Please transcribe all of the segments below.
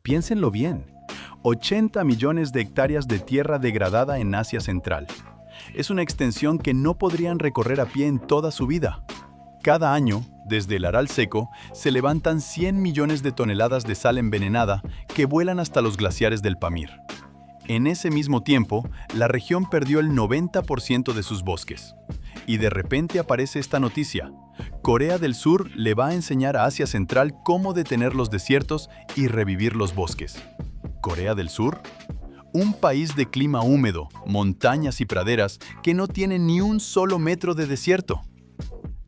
Piénsenlo bien. 80 millones de hectáreas de tierra degradada en Asia Central. Es una extensión que no podrían recorrer a pie en toda su vida. Cada año, desde el Aral seco, se levantan 100 millones de toneladas de sal envenenada que vuelan hasta los glaciares del Pamir. En ese mismo tiempo, la región perdió el 90% de sus bosques. Y de repente aparece esta noticia. Corea del Sur le va a enseñar a Asia Central cómo detener los desiertos y revivir los bosques. ¿Corea del Sur? Un país de clima húmedo, montañas y praderas que no tiene ni un solo metro de desierto.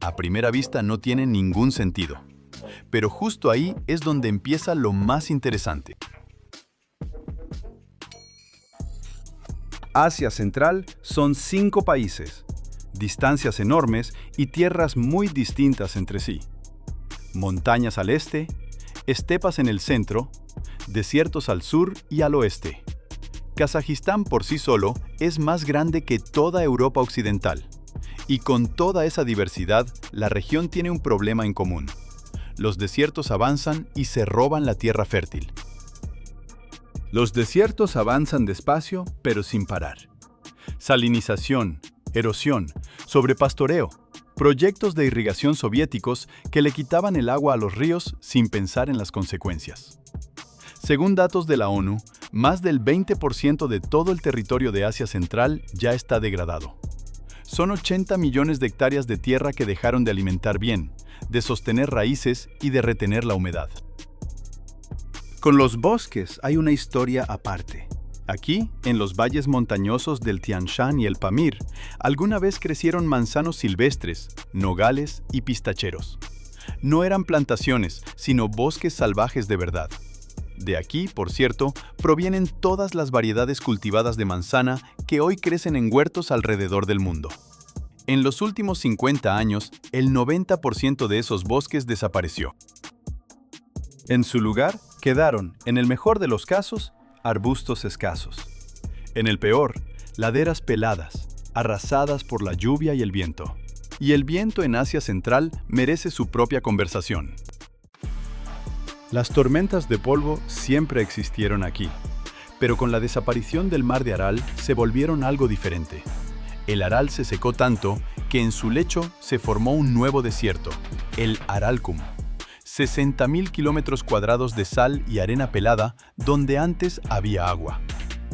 A primera vista no tiene ningún sentido. Pero justo ahí es donde empieza lo más interesante. Asia Central son 5 países, distancias enormes y tierras muy distintas entre sí. Montañas al este, estepas en el centro, desiertos al sur y al oeste. Kazajistán por sí solo es más grande que toda Europa occidental. Y con toda esa diversidad, la región tiene un problema en común. Los desiertos avanzan y se roban la tierra fértil. Los desiertos avanzan despacio, pero sin parar. Salinización, erosión, sobrepastoreo, proyectos de irrigación soviéticos que le quitaban el agua a los ríos sin pensar en las consecuencias. Según datos de la ONU, más del 20% de todo el territorio de Asia Central ya está degradado. Son 80 millones de hectáreas de tierra que dejaron de alimentar bien, de sostener raíces y de retener la humedad. Con los bosques hay una historia aparte. Aquí, en los valles montañosos del Tian Shan y el Pamir, alguna vez crecieron manzanos silvestres, nogales y pistacheros. No eran plantaciones, sino bosques salvajes de verdad. De aquí, por cierto, provienen todas las variedades cultivadas de manzana que hoy crecen en huertos alrededor del mundo. En los últimos 50 años, el 90% de esos bosques desapareció. En su lugar, quedaron, en el mejor de los casos, arbustos escasos. En el peor, laderas peladas, arrasadas por la lluvia y el viento. Y el viento en Asia Central merece su propia conversación. Las tormentas de polvo siempre existieron aquí, pero con la desaparición del mar de Aral se volvieron algo diferente. El Aral se secó tanto que en su lecho se formó un nuevo desierto, el Aralkum. 60.000 kilómetros cuadrados de sal y arena pelada donde antes había agua.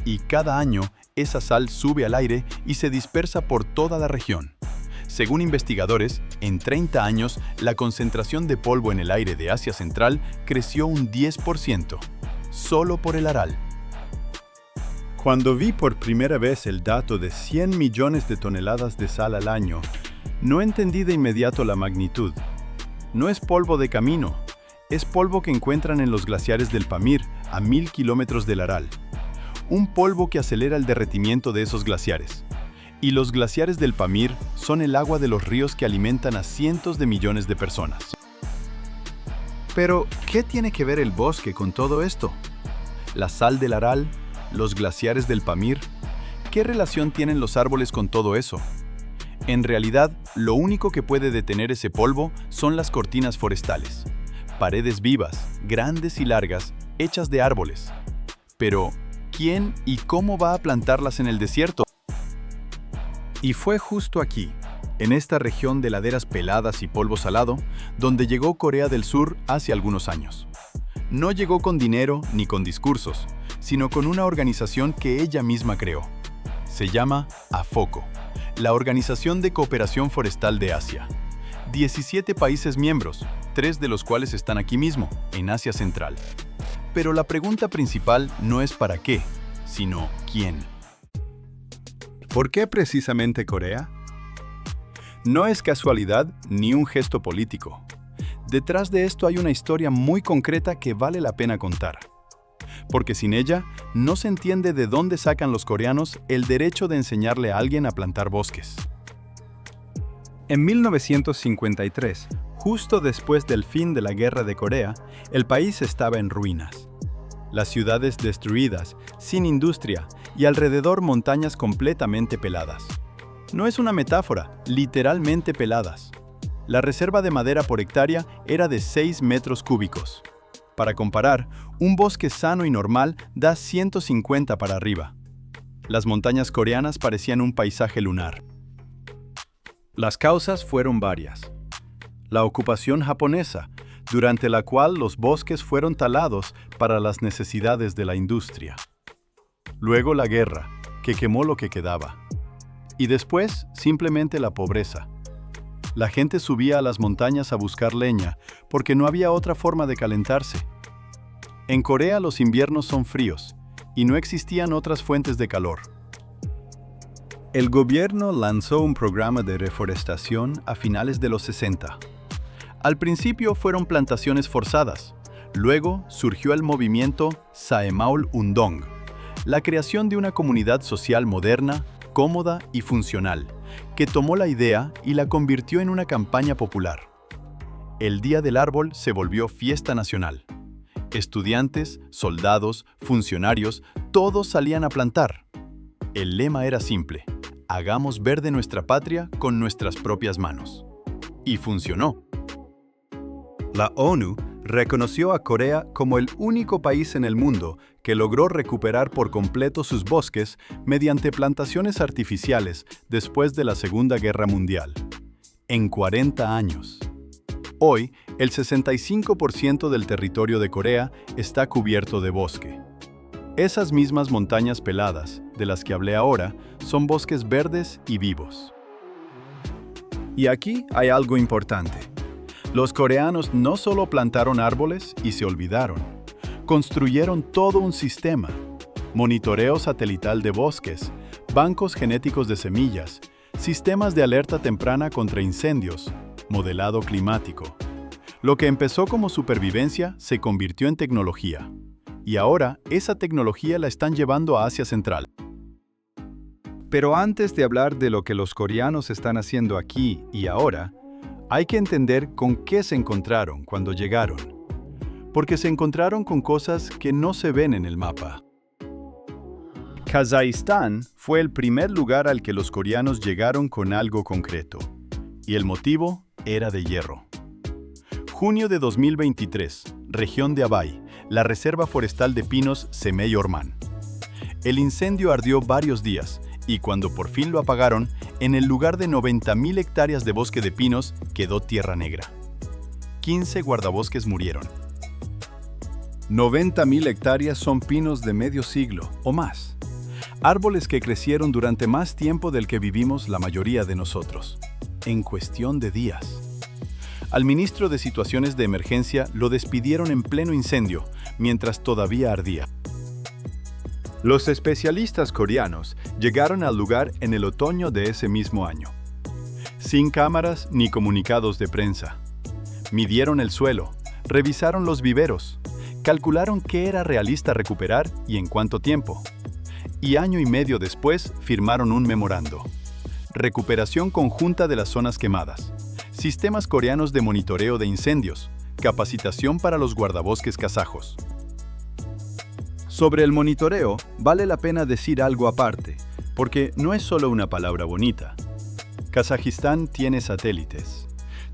Y cada año esa sal sube al aire y se dispersa por toda la región. Según investigadores, en 30 años la concentración de polvo en el aire de Asia Central creció un 10%, solo por el Aral. Cuando vi por primera vez el dato de 100 millones de toneladas de sal al año, no entendí de inmediato la magnitud. No es polvo de camino, es polvo que encuentran en los glaciares del Pamir, a 1000 kilómetros del Aral. Un polvo que acelera el derretimiento de esos glaciares. Y los glaciares del Pamir son el agua de los ríos que alimentan a cientos de millones de personas. Pero, ¿qué tiene que ver el bosque con todo esto? ¿La sal del Aral? ¿Los glaciares del Pamir? ¿Qué relación tienen los árboles con todo eso? En realidad, lo único que puede detener ese polvo son las cortinas forestales. Paredes vivas, grandes y largas, hechas de árboles. Pero, ¿quién y cómo va a plantarlas en el desierto? Y fue justo aquí, en esta región de laderas peladas y polvo salado, donde llegó Corea del Sur hace algunos años. No llegó con dinero ni con discursos, sino con una organización que ella misma creó. Se llama AFOCO, la Organización de Cooperación Forestal de Asia. 17 países miembros, 3 de los cuales están aquí mismo, en Asia Central. Pero la pregunta principal no es para qué, sino quién. ¿Por qué precisamente Corea? No es casualidad ni un gesto político. Detrás de esto hay una historia muy concreta que vale la pena contar. Porque sin ella, no se entiende de dónde sacan los coreanos el derecho de enseñarle a alguien a plantar bosques. En 1953, justo después del fin de la Guerra de Corea, el país estaba en ruinas. Las ciudades destruidas, sin industria y alrededor montañas completamente peladas. No es una metáfora, literalmente peladas. La reserva de madera por hectárea era de 6 metros cúbicos. Para comparar, un bosque sano y normal da 150 para arriba. Las montañas coreanas parecían un paisaje lunar. Las causas fueron varias. La ocupación japonesa, durante la cual los bosques fueron talados para las necesidades de la industria. Luego la guerra, que quemó lo que quedaba. Y después, simplemente la pobreza. La gente subía a las montañas a buscar leña porque no había otra forma de calentarse. En Corea los inviernos son fríos y no existían otras fuentes de calor. El gobierno lanzó un programa de reforestación a finales de los 60. Al principio fueron plantaciones forzadas. Luego surgió el movimiento Saemaul-undong, la creación de una comunidad social moderna, cómoda y funcional, que tomó la idea y la convirtió en una campaña popular. El Día del Árbol se volvió fiesta nacional. Estudiantes, soldados, funcionarios, todos salían a plantar. El lema era simple: hagamos verde nuestra patria con nuestras propias manos. Y funcionó. La ONU reconoció a Corea como el único país en el mundo que logró recuperar por completo sus bosques mediante plantaciones artificiales después de la Segunda Guerra Mundial. En 40 años. Hoy, el 65% del territorio de Corea está cubierto de bosque. Esas mismas montañas peladas, de las que hablé ahora, son bosques verdes y vivos. Y aquí hay algo importante. Los coreanos no solo plantaron árboles y se olvidaron, construyeron todo un sistema: monitoreo satelital de bosques, bancos genéticos de semillas, sistemas de alerta temprana contra incendios, modelado climático. Lo que empezó como supervivencia se convirtió en tecnología, y ahora esa tecnología la están llevando a Asia Central. Pero antes de hablar de lo que los coreanos están haciendo aquí y ahora, hay que entender con qué se encontraron cuando llegaron, porque se encontraron con cosas que no se ven en el mapa. Kazajistán fue el primer lugar al que los coreanos llegaron con algo concreto, y el motivo era de hierro. Junio de 2023, región de Abay, la reserva forestal de pinos Semey Orman. El incendio ardió varios días, y cuando por fin lo apagaron, en el lugar de 90.000 hectáreas de bosque de pinos quedó tierra negra. 15 guardabosques murieron. 90.000 hectáreas son pinos de medio siglo o más. Árboles que crecieron durante más tiempo del que vivimos la mayoría de nosotros, en cuestión de días. Al ministro de Situaciones de Emergencia lo despidieron en pleno incendio, mientras todavía ardía. Los especialistas coreanos llegaron al lugar en el otoño de ese mismo año. Sin cámaras ni comunicados de prensa. Midieron el suelo, revisaron los viveros, calcularon qué era realista recuperar y en cuánto tiempo. Y año y medio después firmaron un memorando. Recuperación conjunta de las zonas quemadas. Sistemas coreanos de monitoreo de incendios. Capacitación para los guardabosques kazajos. Sobre el monitoreo, vale la pena decir algo aparte, porque no es solo una palabra bonita. Kazajistán tiene satélites,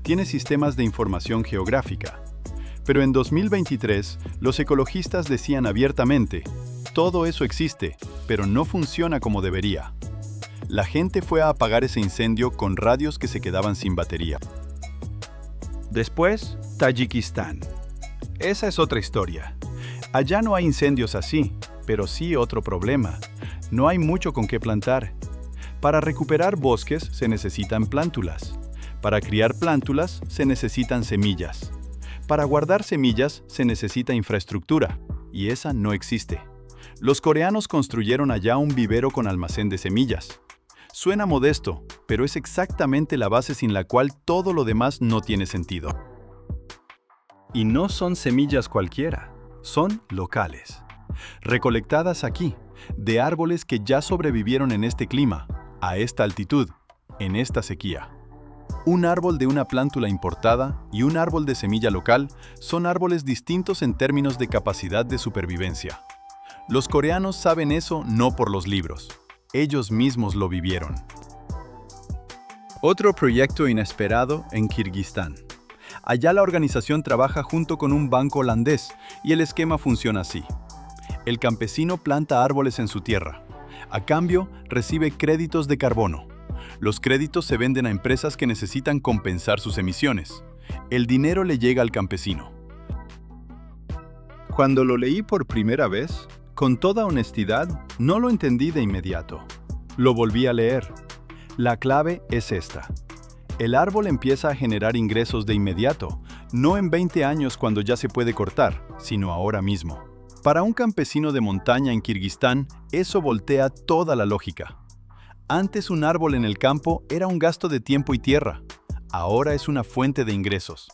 tiene sistemas de información geográfica. Pero en 2023, los ecologistas decían abiertamente: todo eso existe, pero no funciona como debería. La gente fue a apagar ese incendio con radios que se quedaban sin batería. Después, Tayikistán. Esa es otra historia. Allá no hay incendios así, pero sí otro problema. No hay mucho con qué plantar. Para recuperar bosques se necesitan plántulas. Para criar plántulas se necesitan semillas. Para guardar semillas se necesita infraestructura, y esa no existe. Los coreanos construyeron allá un vivero con almacén de semillas. Suena modesto, pero es exactamente la base sin la cual todo lo demás no tiene sentido. Y no son semillas cualquiera, son locales. Recolectadas aquí, de árboles que ya sobrevivieron en este clima, a esta altitud, en esta sequía. Un árbol de una plántula importada y un árbol de semilla local son árboles distintos en términos de capacidad de supervivencia. Los coreanos saben eso no por los libros. Ellos mismos lo vivieron. Otro proyecto inesperado en Kirguistán. Allá la organización trabaja junto con un banco holandés Y el esquema funciona así. El campesino planta árboles en su tierra. A cambio, recibe créditos de carbono. Los créditos se venden a empresas que necesitan compensar sus emisiones. El dinero le llega al campesino. Cuando lo leí por primera vez, con toda honestidad, no lo entendí de inmediato. Lo volví a leer. La clave es esta. El árbol empieza a generar ingresos de inmediato, no en 20 años cuando ya se puede cortar, sino ahora mismo. Para un campesino de montaña en Kirguistán, eso voltea toda la lógica. Antes un árbol en el campo era un gasto de tiempo y tierra. Ahora es una fuente de ingresos.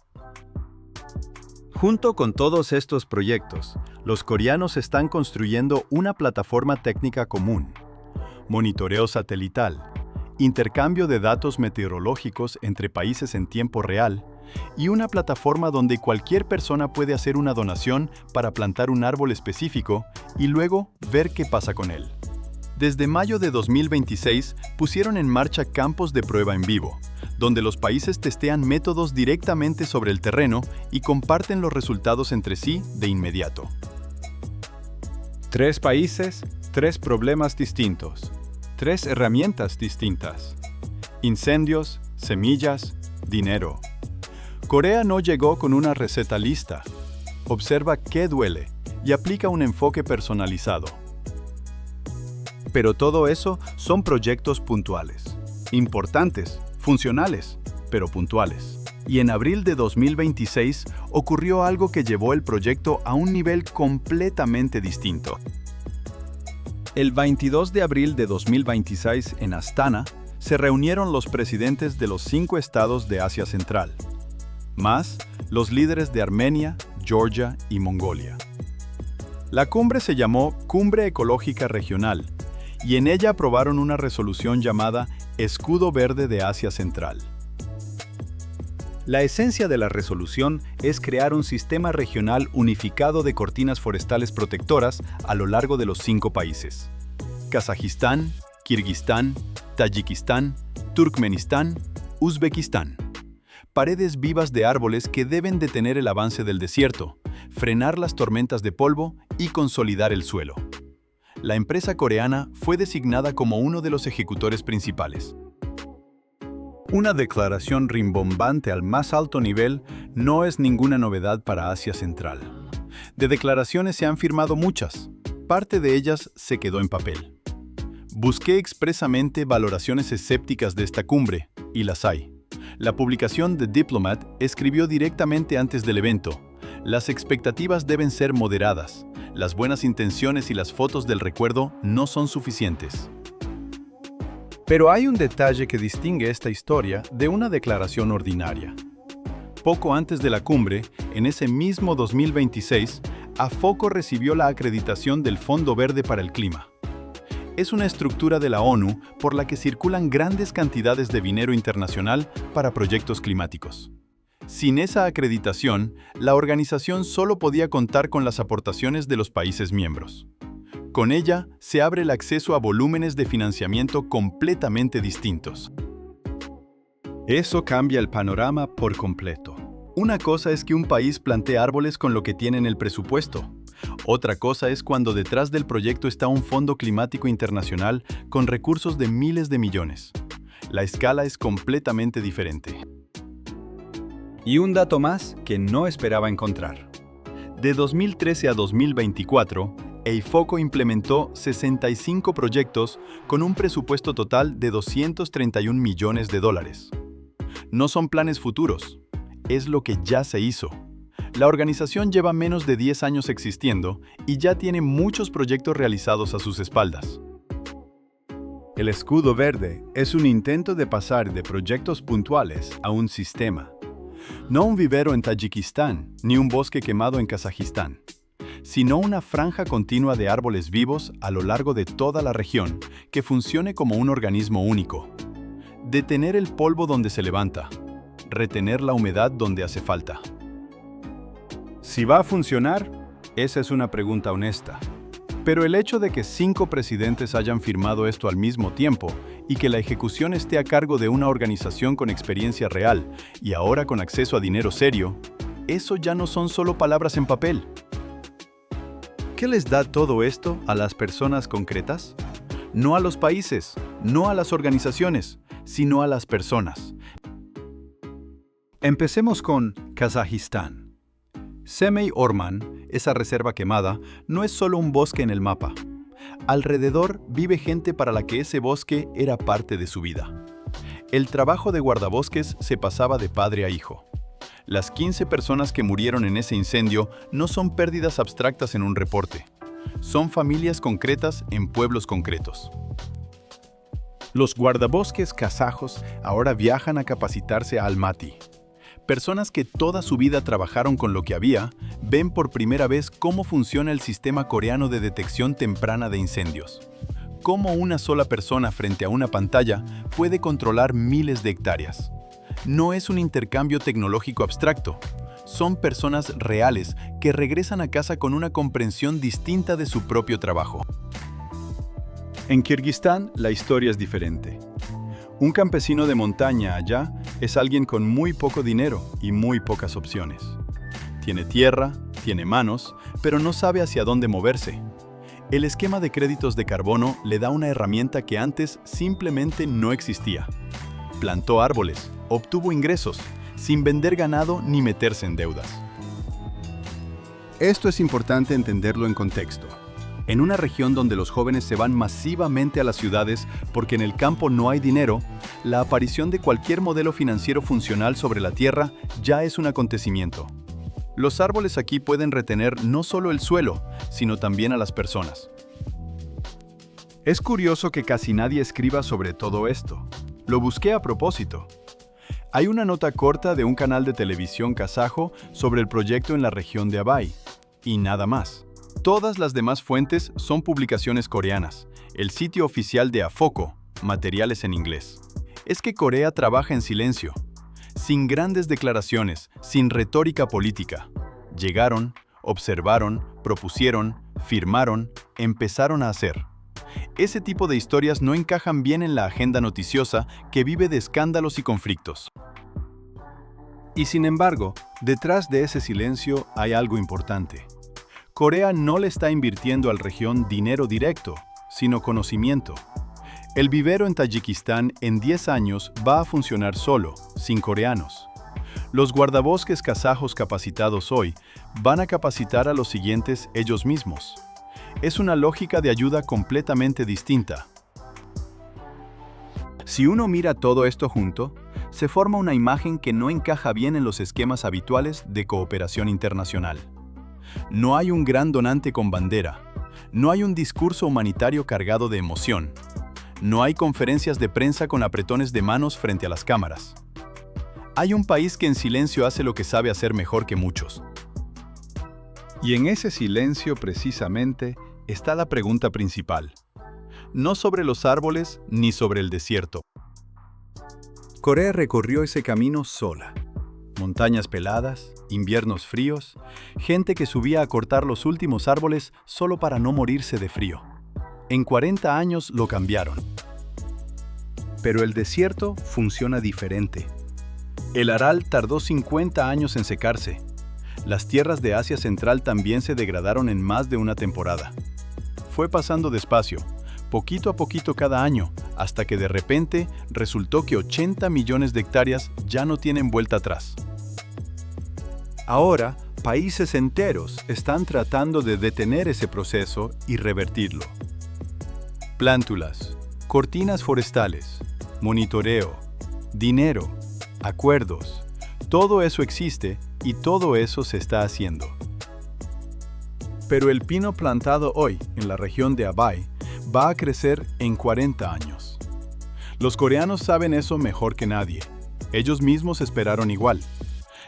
Junto con todos estos proyectos, los coreanos están construyendo una plataforma técnica común. Monitoreo satelital, intercambio de datos meteorológicos entre países en tiempo real y una plataforma donde cualquier persona puede hacer una donación para plantar un árbol específico y luego ver qué pasa con él. Desde mayo de 2026 pusieron en marcha campos de prueba en vivo, donde los países testean métodos directamente sobre el terreno y comparten los resultados entre sí de inmediato. 3 países, 3 problemas distintos, 3 herramientas distintas. Incendios, semillas, dinero. Corea no llegó con una receta lista. Observa qué duele y aplica un enfoque personalizado. Pero todo eso son proyectos puntuales, importantes, funcionales, pero puntuales. Y en abril de 2026 ocurrió algo que llevó el proyecto a un nivel completamente distinto. El 22 de abril de 2026 en Astana se reunieron los presidentes de los 5 estados de Asia Central, más los líderes de Armenia, Georgia y Mongolia. La cumbre se llamó Cumbre Ecológica Regional y en ella aprobaron una resolución llamada Escudo Verde de Asia Central. La esencia de la resolución es crear un sistema regional unificado de cortinas forestales protectoras a lo largo de los 5 países: Kazajistán, Kirguistán, Tayikistán, Turkmenistán, Uzbekistán. Paredes vivas de árboles que deben detener el avance del desierto, frenar las tormentas de polvo y consolidar el suelo. La empresa coreana fue designada como uno de los ejecutores principales. Una declaración rimbombante al más alto nivel no es ninguna novedad para Asia Central. De declaraciones se han firmado muchas, parte de ellas se quedó en papel. Busqué expresamente valoraciones escépticas de esta cumbre, y las hay. La publicación The Diplomat escribió directamente antes del evento: las expectativas deben ser moderadas, las buenas intenciones y las fotos del recuerdo no son suficientes. Pero hay un detalle que distingue esta historia de una declaración ordinaria. Poco antes de la cumbre, en ese mismo 2026, AFOCO recibió la acreditación del Fondo Verde para el Clima. Es una estructura de la ONU por la que circulan grandes cantidades de dinero internacional para proyectos climáticos. Sin esa acreditación, la organización solo podía contar con las aportaciones de los países miembros. Con ella, se abre el acceso a volúmenes de financiamiento completamente distintos. Eso cambia el panorama por completo. Una cosa es que un país plantee árboles con lo que tiene en el presupuesto. Otra cosa es cuando detrás del proyecto está un fondo climático internacional con recursos de miles de millones. La escala es completamente diferente. Y un dato más que no esperaba encontrar. De 2013 a 2024, AFOCO implementó 65 proyectos con un presupuesto total de $231 millones. No son planes futuros, es lo que ya se hizo. La organización lleva menos de 10 años existiendo y ya tiene muchos proyectos realizados a sus espaldas. El escudo verde es un intento de pasar de proyectos puntuales a un sistema. No un vivero en Tayikistán, ni un bosque quemado en Kazajistán, sino una franja continua de árboles vivos a lo largo de toda la región que funcione como un organismo único. Detener el polvo donde se levanta, retener la humedad donde hace falta. ¿Si va a funcionar? Esa es una pregunta honesta. Pero el hecho de que 5 presidentes hayan firmado esto al mismo tiempo y que la ejecución esté a cargo de una organización con experiencia real y ahora con acceso a dinero serio, eso ya no son solo palabras en papel. qué les da todo esto a las personas concretas? No a los países, no a las organizaciones, sino a las personas. Empecemos con Kazajistán. Semey Orman, esa reserva quemada, no es solo un bosque en el mapa. Alrededor vive gente para la que ese bosque era parte de su vida. El trabajo de guardabosques se pasaba de padre a hijo. Las 15 personas que murieron en ese incendio no son pérdidas abstractas en un reporte. Son familias concretas en pueblos concretos. Los guardabosques kazajos ahora viajan a capacitarse a Almaty. Personas que toda su vida trabajaron con lo que había, ven por primera vez cómo funciona el sistema coreano de detección temprana de incendios. Cómo una sola persona frente a una pantalla puede controlar miles de hectáreas. No es un intercambio tecnológico abstracto. Son personas reales que regresan a casa con una comprensión distinta de su propio trabajo. En Kirguistán, la historia es diferente. Un campesino de montaña allá es alguien con muy poco dinero y muy pocas opciones. Tiene tierra, tiene manos, pero no sabe hacia dónde moverse. El esquema de créditos de carbono le da una herramienta que antes simplemente no existía. Plantó árboles, obtuvo ingresos, sin vender ganado ni meterse en deudas. Esto es importante entenderlo en contexto. En una región donde los jóvenes se van masivamente a las ciudades porque en el campo no hay dinero, la aparición de cualquier modelo financiero funcional sobre la tierra ya es un acontecimiento. Los árboles aquí pueden retener no solo el suelo, sino también a las personas. Es curioso que casi nadie escriba sobre todo esto. Lo busqué a propósito. Hay una nota corta de un canal de televisión kazajo sobre el proyecto en la región de Abay, y nada más. Todas las demás fuentes son publicaciones coreanas, el sitio oficial de AFOCO, materiales en inglés. Es que Corea trabaja en silencio, sin grandes declaraciones, sin retórica política. Llegaron, observaron, propusieron, firmaron, empezaron a hacer. Ese tipo de historias no encajan bien en la agenda noticiosa que vive de escándalos y conflictos. Y sin embargo, detrás de ese silencio hay algo importante. Corea no le está invirtiendo a la región dinero directo, sino conocimiento. El vivero en Tayikistán en 10 años va a funcionar solo, sin coreanos. Los guardabosques kazajos capacitados hoy van a capacitar a los siguientes ellos mismos. Es una lógica de ayuda completamente distinta. Si uno mira todo esto junto, se forma una imagen que no encaja bien en los esquemas habituales de cooperación internacional. No hay un gran donante con bandera. No hay un discurso humanitario cargado de emoción. No hay conferencias de prensa con apretones de manos frente a las cámaras. Hay un país que en silencio hace lo que sabe hacer mejor que muchos. Y en ese silencio precisamente está la pregunta principal. No sobre los árboles ni sobre el desierto. Corea recorrió ese camino sola. Montañas peladas, inviernos fríos, gente que subía a cortar los últimos árboles solo para no morirse de frío. En 40 años lo cambiaron. Pero el desierto funciona diferente. El Aral tardó 50 años en secarse. Las tierras de Asia Central también se degradaron en más de una temporada. Fue pasando despacio, poquito a poquito cada año, hasta que de repente resultó que 80 millones de hectáreas ya no tienen vuelta atrás. Ahora, países enteros están tratando de detener ese proceso y revertirlo. Plántulas, cortinas forestales, monitoreo, dinero, acuerdos, todo eso existe y todo eso se está haciendo. Pero el pino plantado hoy en la región de Abay va a crecer en 40 años. Los coreanos saben eso mejor que nadie. Ellos mismos esperaron igual.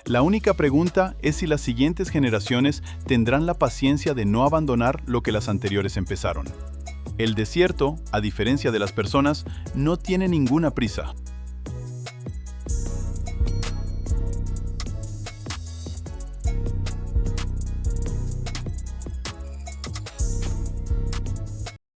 La única pregunta es si las siguientes generaciones tendrán la paciencia de no abandonar lo que las anteriores empezaron. El desierto, a diferencia de las personas, no tiene ninguna prisa.